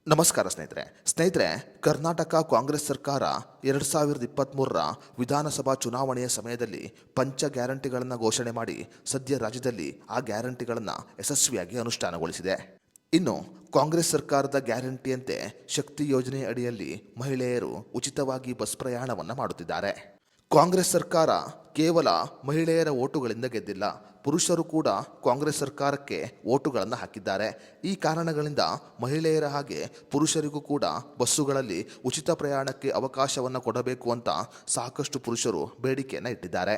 ನಮಸ್ಕಾರ ಸ್ನೇಹಿತರೆ ಕರ್ನಾಟಕ ಕಾಂಗ್ರೆಸ್ ಸರ್ಕಾರ 2023ರ ವಿಧಾನಸಭಾ ಚುನಾವಣೆಯ ಸಮಯದಲ್ಲಿ ಪಂಚ ಗ್ಯಾರಂಟಿಗಳನ್ನು ಘೋಷಣೆ ಮಾಡಿ ಸದ್ಯ ರಾಜ್ಯದಲ್ಲಿ ಆ ಗ್ಯಾರಂಟಿಗಳನ್ನು ಯಶಸ್ವಿಯಾಗಿ ಅನುಷ್ಠಾನಗೊಳಿಸಿದೆ. ಇನ್ನು ಕಾಂಗ್ರೆಸ್ ಸರ್ಕಾರದ ಗ್ಯಾರಂಟಿಯಂತೆ ಶಕ್ತಿ ಯೋಜನೆ ಅಡಿಯಲ್ಲಿ ಮಹಿಳೆಯರು ಉಚಿತವಾಗಿ ಬಸ್ ಪ್ರಯಾಣವನ್ನು ಮಾಡುತ್ತಿದ್ದಾರೆ. ಕಾಂಗ್ರೆಸ್ ಸರ್ಕಾರ ಕೇವಲ ಮಹಿಳೆಯರ ಓಟುಗಳಿಂದ ಗೆದ್ದಿಲ್ಲ, ಪುರುಷರು ಕೂಡ ಕಾಂಗ್ರೆಸ್ ಸರ್ಕಾರಕ್ಕೆ ಓಟುಗಳನ್ನು ಹಾಕಿದ್ದಾರೆ. ಈ ಕಾರಣಗಳಿಂದ ಮಹಿಳೆಯರ ಹಾಗೆ ಪುರುಷರಿಗೂ ಕೂಡ ಬಸ್ಸುಗಳಲ್ಲಿ ಉಚಿತ ಪ್ರಯಾಣಕ್ಕೆ ಅವಕಾಶವನ್ನು ಕೊಡಬೇಕು ಅಂತ ಸಾಕಷ್ಟು ಪುರುಷರು ಬೇಡಿಕೆಯನ್ನು ಇಟ್ಟಿದ್ದಾರೆ.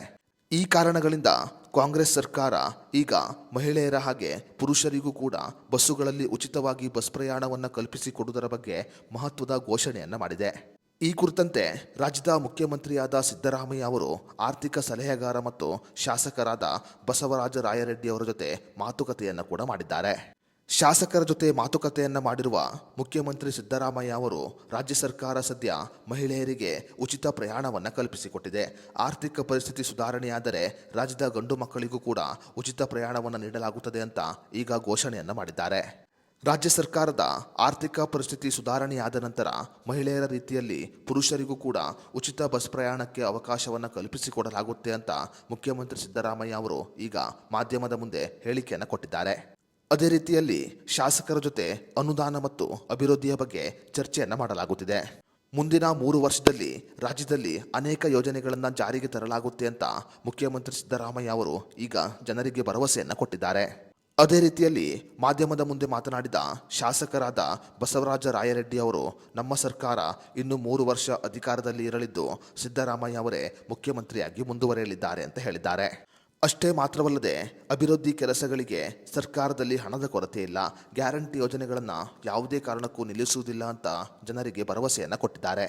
ಈ ಕಾರಣಗಳಿಂದ ಕಾಂಗ್ರೆಸ್ ಸರ್ಕಾರ ಈಗ ಮಹಿಳೆಯರ ಹಾಗೆ ಪುರುಷರಿಗೂ ಕೂಡ ಬಸ್ಸುಗಳಲ್ಲಿ ಉಚಿತವಾಗಿ ಬಸ್ ಪ್ರಯಾಣವನ್ನು ಕಲ್ಪಿಸಿಕೊಡುವುದರ ಬಗ್ಗೆ ಮಹತ್ವದ ಘೋಷಣೆಯನ್ನು ಮಾಡಿದೆ. ಈ ಕುರಿತಂತೆ ರಾಜ್ಯದ ಮುಖ್ಯಮಂತ್ರಿಯಾದ ಸಿದ್ದರಾಮಯ್ಯ ಅವರು ಆರ್ಥಿಕ ಸಲಹೆಗಾರ ಮತ್ತು ಶಾಸಕರಾದ ಬಸವರಾಜ ರಾಯರೆಡ್ಡಿ ಅವರ ಜೊತೆ ಮಾತುಕತೆಯನ್ನು ಕೂಡ ಮಾಡಿದ್ದಾರೆ. ಶಾಸಕರ ಜೊತೆ ಮಾತುಕತೆಯನ್ನು ಮಾಡಿರುವ ಮುಖ್ಯಮಂತ್ರಿ ಸಿದ್ದರಾಮಯ್ಯ ಅವರು ರಾಜ್ಯ ಸರ್ಕಾರ ಸದ್ಯ ಮಹಿಳೆಯರಿಗೆ ಉಚಿತ ಪ್ರಯಾಣವನ್ನು ಕಲ್ಪಿಸಿಕೊಟ್ಟಿದೆ. ಆರ್ಥಿಕ ಪರಿಸ್ಥಿತಿ ಸುಧಾರಣೆಯಾದರೆ ರಾಜ್ಯದ ಗಂಡು ಮಕ್ಕಳಿಗೂ ಕೂಡ ಉಚಿತ ಪ್ರಯಾಣವನ್ನು ನೀಡಲಾಗುತ್ತದೆ ಅಂತ ಈಗ ಘೋಷಣೆಯನ್ನು ಮಾಡಿದ್ದಾರೆ. ರಾಜ್ಯ ಸರ್ಕಾರದ ಆರ್ಥಿಕ ಪರಿಸ್ಥಿತಿ ಸುಧಾರಣೆಯಾದ ನಂತರ ಮಹಿಳೆಯರ ರೀತಿಯಲ್ಲಿ ಪುರುಷರಿಗೂ ಕೂಡ ಉಚಿತ ಬಸ್ ಪ್ರಯಾಣಕ್ಕೆ ಅವಕಾಶವನ್ನು ಕಲ್ಪಿಸಿಕೊಡಲಾಗುತ್ತೆ ಅಂತ ಮುಖ್ಯಮಂತ್ರಿ ಸಿದ್ದರಾಮಯ್ಯ ಅವರು ಈಗ ಮಾಧ್ಯಮದ ಮುಂದೆ ಹೇಳಿಕೆಯನ್ನು ಕೊಟ್ಟಿದ್ದಾರೆ. ಅದೇ ರೀತಿಯಲ್ಲಿ ಶಾಸಕರ ಜೊತೆ ಅನುದಾನ ಮತ್ತು ಅಭಿವೃದ್ಧಿಯ ಬಗ್ಗೆ ಚರ್ಚೆಯನ್ನು ಮಾಡಲಾಗುತ್ತಿದೆ. ಮುಂದಿನ 3 ವರ್ಷದಲ್ಲಿ ರಾಜ್ಯದಲ್ಲಿ ಅನೇಕ ಯೋಜನೆಗಳನ್ನು ಜಾರಿಗೆ ತರಲಾಗುತ್ತೆ ಅಂತ ಮುಖ್ಯಮಂತ್ರಿ ಸಿದ್ದರಾಮಯ್ಯ ಅವರು ಈಗ ಜನರಿಗೆ ಭರವಸೆಯನ್ನು ಕೊಟ್ಟಿದ್ದಾರೆ. ಅದೇ ರೀತಿಯಲ್ಲಿ ಮಾಧ್ಯಮದ ಮುಂದೆ ಮಾತನಾಡಿದ ಶಾಸಕರಾದ ಬಸವರಾಜ ರಾಯರೆಡ್ಡಿ ಅವರು, ನಮ್ಮ ಸರ್ಕಾರ ಇನ್ನು 3 ವರ್ಷ ಅಧಿಕಾರದಲ್ಲಿ ಇರಲಿದ್ದು ಸಿದ್ದರಾಮಯ್ಯ ಅವರೇ ಮುಖ್ಯಮಂತ್ರಿಯಾಗಿ ಮುಂದುವರಿಯಲಿದ್ದಾರೆ ಅಂತ ಹೇಳಿದ್ದಾರೆ. ಅಷ್ಟೇ ಮಾತ್ರವಲ್ಲದೆ ಅಭಿವೃದ್ಧಿ ಕೆಲಸಗಳಿಗೆ ಸರ್ಕಾರದಲ್ಲಿ ಹಣದ ಕೊರತೆ ಇಲ್ಲ, ಗ್ಯಾರಂಟಿ ಯೋಜನೆಗಳನ್ನು ಯಾವುದೇ ಕಾರಣಕ್ಕೂ ನಿಲ್ಲಿಸುವುದಿಲ್ಲ ಅಂತ ಜನರಿಗೆ ಭರವಸೆಯನ್ನು ಕೊಟ್ಟಿದ್ದಾರೆ.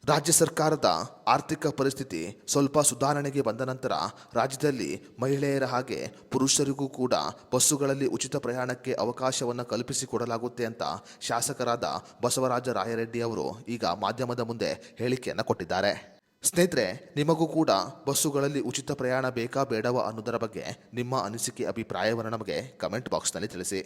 ರಾಜ್ಯ ಸರ್ಕಾರದ ಆರ್ಥಿಕ ಪರಿಸ್ಥಿತಿ ಸ್ವಲ್ಪ ಸುಧಾರಣೆಗೆ ಬಂದ ನಂತರ ರಾಜ್ಯದಲ್ಲಿ ಮಹಿಳೆಯರ ಹಾಗೆ ಪುರುಷರಿಗೂ ಕೂಡ ಬಸ್ಸುಗಳಲ್ಲಿ ಉಚಿತ ಪ್ರಯಾಣಕ್ಕೆ ಅವಕಾಶವನ್ನು ಕಲ್ಪಿಸಿಕೊಡಲಾಗುತ್ತೆ ಅಂತ ಶಾಸಕರಾದ ಬಸವರಾಜ ರಾಯರೆಡ್ಡಿ ಅವರು ಈಗ ಮಾಧ್ಯಮದ ಮುಂದೆ ಹೇಳಿಕೆಯನ್ನು ಕೊಟ್ಟಿದ್ದಾರೆ. ಸ್ನೇಹಿತರೆ, ನಿಮಗೂ ಕೂಡ ಬಸ್ಸುಗಳಲ್ಲಿ ಉಚಿತ ಪ್ರಯಾಣ ಬೇಕಾ ಬೇಡವಾ ಅನ್ನೋದರ ಬಗ್ಗೆ ನಿಮ್ಮ ಅನಿಸಿಕೆ ಅಭಿಪ್ರಾಯವನ್ನು ನಮಗೆ ಕಮೆಂಟ್ ಬಾಕ್ಸ್ನಲ್ಲಿ ತಿಳಿಸಿ.